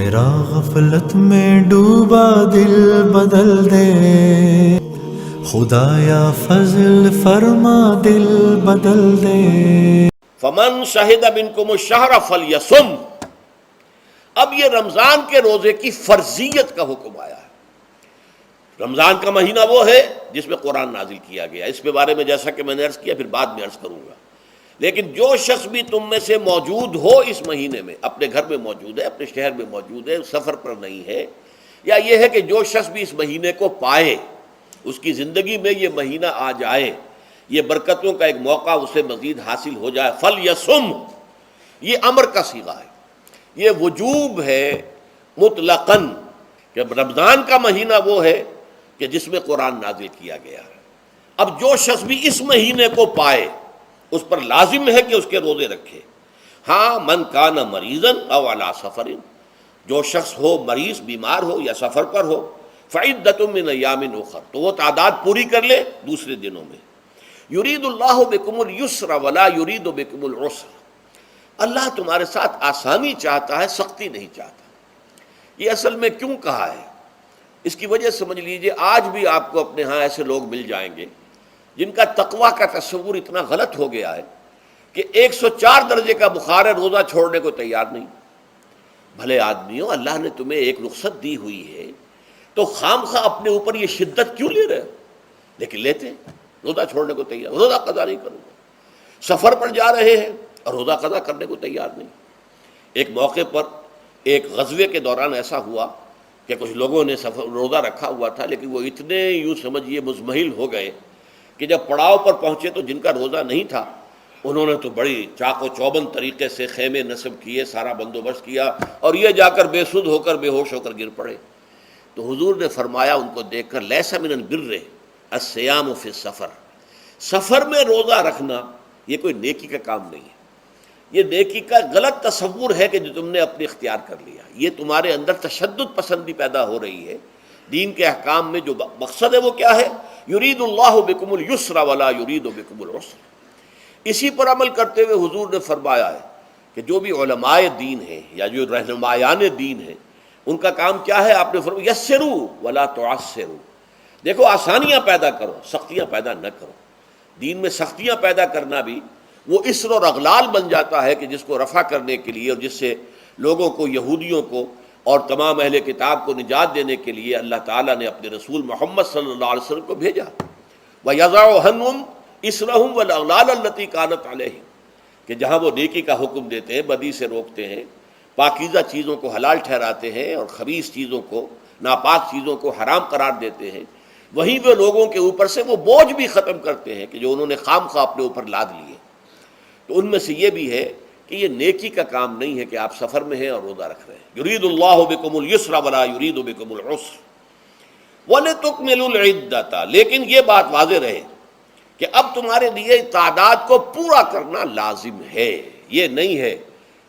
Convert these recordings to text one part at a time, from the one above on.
میرا غفلت میں ڈوبا دل بدل دے، خدایا فضل فرما دل بدل دے۔ فمن شہد منکم الشہر فلیصم۔ اب یہ رمضان کے روزے کی فرضیت کا حکم آیا ہے۔ رمضان کا مہینہ وہ ہے جس میں قرآن نازل کیا گیا، اس کے بارے میں جیسا کہ میں نے عرض کیا پھر بعد میں عرض کروں گا۔ لیکن جو شخص بھی تم میں سے موجود ہو اس مہینے میں، اپنے گھر میں موجود ہے، اپنے شہر میں موجود ہے، سفر پر نہیں ہے، یا یہ ہے کہ جو شخص بھی اس مہینے کو پائے، اس کی زندگی میں یہ مہینہ آ جائے، یہ برکتوں کا ایک موقع اسے مزید حاصل ہو جائے، فلیصم، یہ امر کا صیغہ ہے، یہ وجوب ہے مطلقاً، کہ رمضان کا مہینہ وہ ہے کہ جس میں قرآن نازل کیا گیا ہے۔ اب جو شخص بھی اس مہینے کو پائے اس پر لازم ہے کہ اس کے روزے رکھے۔ ہاں، من کان مریضا او علی سفر، جو شخص ہو مریض، بیمار ہو یا سفر پر ہو، فعدۃ من ایام اخر، تو وہ تعداد پوری کر لے دوسرے دنوں میں۔ یرید اللہ بکم الیسر ولا یرید بکم العسر، اللہ تمہارے ساتھ آسانی چاہتا ہے، سختی نہیں چاہتا۔ یہ اصل میں کیوں کہا ہے، اس کی وجہ سمجھ لیجئے۔ آج بھی آپ کو اپنے ہاں ایسے لوگ مل جائیں گے جن کا تقویٰ کا تصور اتنا غلط ہو گیا ہے کہ 104 درجے کا بخار ہے، روزہ چھوڑنے کو تیار نہیں۔ بھلے آدمیوں، اللہ نے تمہیں ایک رخصت دی ہوئی ہے تو خام خواہ اپنے اوپر یہ شدت کیوں لے رہے ہو؟ لیکن لیتے ہیں، روزہ چھوڑنے کو تیار، روزہ قضا نہیں کروں گا۔ سفر پر جا رہے ہیں اور روزہ قضا کرنے کو تیار نہیں۔ ایک موقع پر ایک غزوے کے دوران ایسا ہوا کہ کچھ لوگوں نے روزہ رکھا ہوا تھا، لیکن وہ اتنے یوں سمجھیے مزمحل ہو گئے کہ جب پڑاؤ پر پہنچے تو جن کا روزہ نہیں تھا انہوں نے تو بڑی چاق و چوبند طریقے سے خیمے نصب کیے، سارا بندوبست کیا، اور یہ جا کر بے سدھ ہو کر بے ہوش ہو کر گر پڑے۔ تو حضور نے فرمایا ان کو دیکھ کر، لیس من البر الصیام فی السفر، سفر میں روزہ رکھنا یہ کوئی نیکی کا کام نہیں ہے، یہ نیکی کا غلط تصور ہے کہ جو تم نے اپنے اختیار کر لیا۔ یہ تمہارے اندر تشدد پسندی پیدا ہو رہی ہے۔ دین کے احکام میں جو مقصد ہے وہ کیا ہے؟ یرید اللہ بکم الیسر ولا یرید بکم العسر۔ اسی پر عمل کرتے ہوئے حضور نے فرمایا ہے کہ جو بھی علماء دین ہیں یا جو رہنمایان دین ہیں، ان کا کام کیا ہے؟ آپ نے فرمایا یسروا ولا تعسروا، دیکھو آسانیاں پیدا کرو، سختیاں پیدا نہ کرو۔ دین میں سختیاں پیدا کرنا بھی وہ اسر اور اغلال بن جاتا ہے کہ جس کو رفع کرنے کے لیے، اور جس سے لوگوں کو، یہودیوں کو اور تمام اہل کتاب کو نجات دینے کے لیے اللہ تعالیٰ نے اپنے رسول محمد صلی اللہ علیہ وسلم کو بھیجا۔ وَيَضَعُ عَنْهُمْ إِصْرَهُمْ وَالْأَغْلَالَ الَّتِي كَانَتْ عَلَيْهِمْ، کہ جہاں وہ نیکی کا حکم دیتے ہیں، بدی سے روکتے ہیں، پاکیزہ چیزوں کو حلال ٹھہراتے ہیں اور خبیث چیزوں کو، ناپاک چیزوں کو حرام قرار دیتے ہیں، وہیں وہ لوگوں کے اوپر سے وہ بوجھ بھی ختم کرتے ہیں کہ جو انہوں نے خام خواہ اپنے اوپر لاد لیے۔ تو ان میں سے یہ بھی ہے کہ یہ نیکی کا کام نہیں ہے کہ آپ سفر میں ہیں اور روزہ رکھ رہے ہیں۔ یرید اللہ بکم الیسر ولا یرید بکم العسر وَلِتُكْمِلُوا الْعِدَّةَ، لیکن یہ بات واضح رہے کہ اب تمہارے لیے تعداد کو پورا کرنا لازم ہے۔ یہ نہیں ہے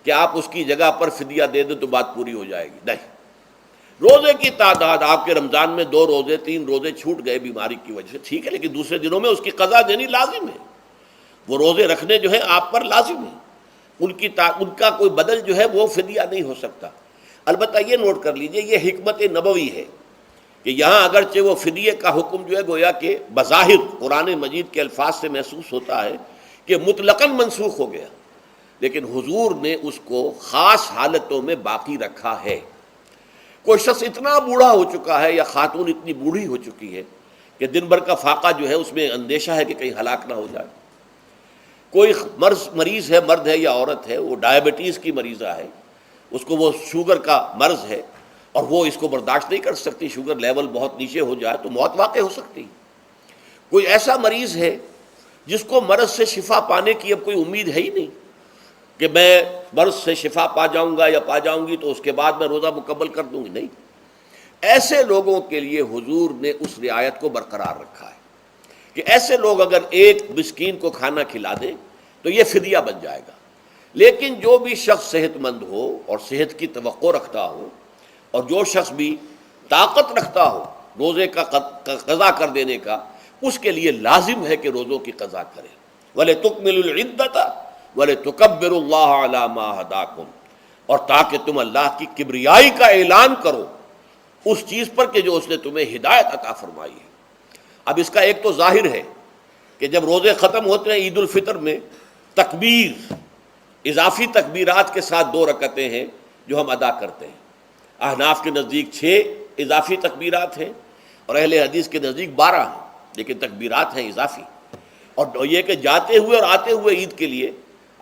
کہ آپ اس کی جگہ پر فدیہ دے دیں تو بات پوری ہو جائے گی، نہیں۔ روزے کی تعداد، آپ کے رمضان میں 2 روزے 3 روزے چھوٹ گئے بیماری کی وجہ سے، ٹھیک ہے، لیکن دوسرے دنوں میں اس کی قضا دینی لازم ہے۔ وہ روزے رکھنے جو ہے آپ پر لازم ہے، ان کا کوئی بدل جو ہے وہ فدیہ نہیں ہو سکتا۔ البتہ یہ نوٹ کر لیجئے، یہ حکمت نبوی ہے کہ یہاں اگرچہ وہ فدیے کا حکم جو ہے گویا کہ بظاہر قرآن مجید کے الفاظ سے محسوس ہوتا ہے کہ مطلقاً منسوخ ہو گیا، لیکن حضور نے اس کو خاص حالتوں میں باقی رکھا ہے۔ کوئی شخص اتنا بوڑھا ہو چکا ہے یا خاتون اتنی بوڑھی ہو چکی ہے کہ دن بھر کا فاقہ جو ہے اس میں اندیشہ ہے کہ کہیں ہلاک نہ ہو جائے۔ کوئی مریض ہے، مرد ہے یا عورت ہے، وہ ڈائبٹیز کی مریضہ ہے، اس کو وہ شوگر کا مرض ہے اور وہ اس کو برداشت نہیں کر سکتی، شوگر لیول بہت نیچے ہو جائے تو موت واقع ہو سکتی۔ کوئی ایسا مریض ہے جس کو مرض سے شفا پانے کی اب کوئی امید ہے ہی نہیں کہ میں مرض سے شفا پا جاؤں گا یا پا جاؤں گی تو اس کے بعد میں روزہ مکمل کر دوں گی، نہیں۔ ایسے لوگوں کے لیے حضور نے اس رعایت کو برقرار رکھا ہے کہ ایسے لوگ اگر ایک مسکین کو کھانا کھلا دیں تو یہ فدیہ بن جائے گا۔ لیکن جو بھی شخص صحت مند ہو اور صحت کی توقع رکھتا ہو، اور جو شخص بھی طاقت رکھتا ہو روزے کا قضا کر دینے کا، اس کے لیے لازم ہے کہ روزوں کی قضا کرے۔ وَلِتُكْمِلُوا الْعِدَّةَ وَلِتُكَبِّرُوا اللَّهَ عَلَىٰ مَا هَدَاكُمْ، اور تاکہ تم اللہ کی کبریائی کا اعلان کرو اس چیز پر کہ جو اس نے تمہیں ہدایت عطا فرمائی ہے۔ اب اس کا ایک تو ظاہر ہے کہ جب روزے ختم ہوتے ہیں عید الفطر میں تکبیر، اضافی تکبیرات کے ساتھ 2 رکعتیں ہیں جو ہم ادا کرتے ہیں۔ احناف کے نزدیک 6 اضافی تکبیرات ہیں اور اہل حدیث کے نزدیک 12 ہیں، لیکن تکبیرات ہیں اضافی۔ اور یہ کہ جاتے ہوئے اور آتے ہوئے عید کے لیے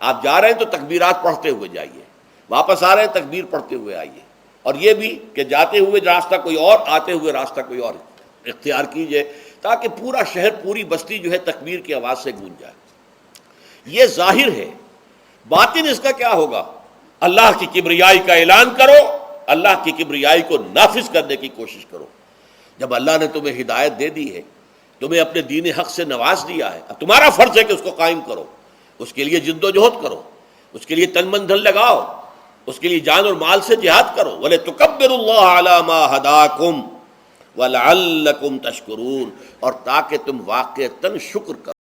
آپ جا رہے ہیں تو تکبیرات پڑھتے ہوئے جائیے، واپس آ رہے ہیں تکبیر پڑھتے ہوئے آئیے، اور یہ بھی کہ جاتے ہوئے راستہ کوئی اور، آتے ہوئے راستہ کوئی اور اختیار کیجئے تاکہ پورا شہر، پوری بستی جو ہے تکبیر کی آواز سے گونج جائے۔ یہ ظاہر ہے۔ باطن اس کا کیا ہوگا؟ اللہ کی کبریائی کا اعلان کرو، اللہ کی کبریائی کو نافذ کرنے کی کوشش کرو۔ جب اللہ نے تمہیں ہدایت دے دی ہے، تمہیں اپنے دین حق سے نواز دیا ہے، اب تمہارا فرض ہے کہ اس کو قائم کرو، اس کے لیے جد و جہد کرو، اس کے لیے تن من دھن لگاؤ، اس کے لیے جان اور مال سے جہاد کرو۔ وَلِتُكَبِّرُوا اللَّهَ عَلَى مَا هَدَاكُمْ وَلَعَلَّكُمْ تَشْكُرُونَ، اور تاکہ تم واقعتاً شکر کرو۔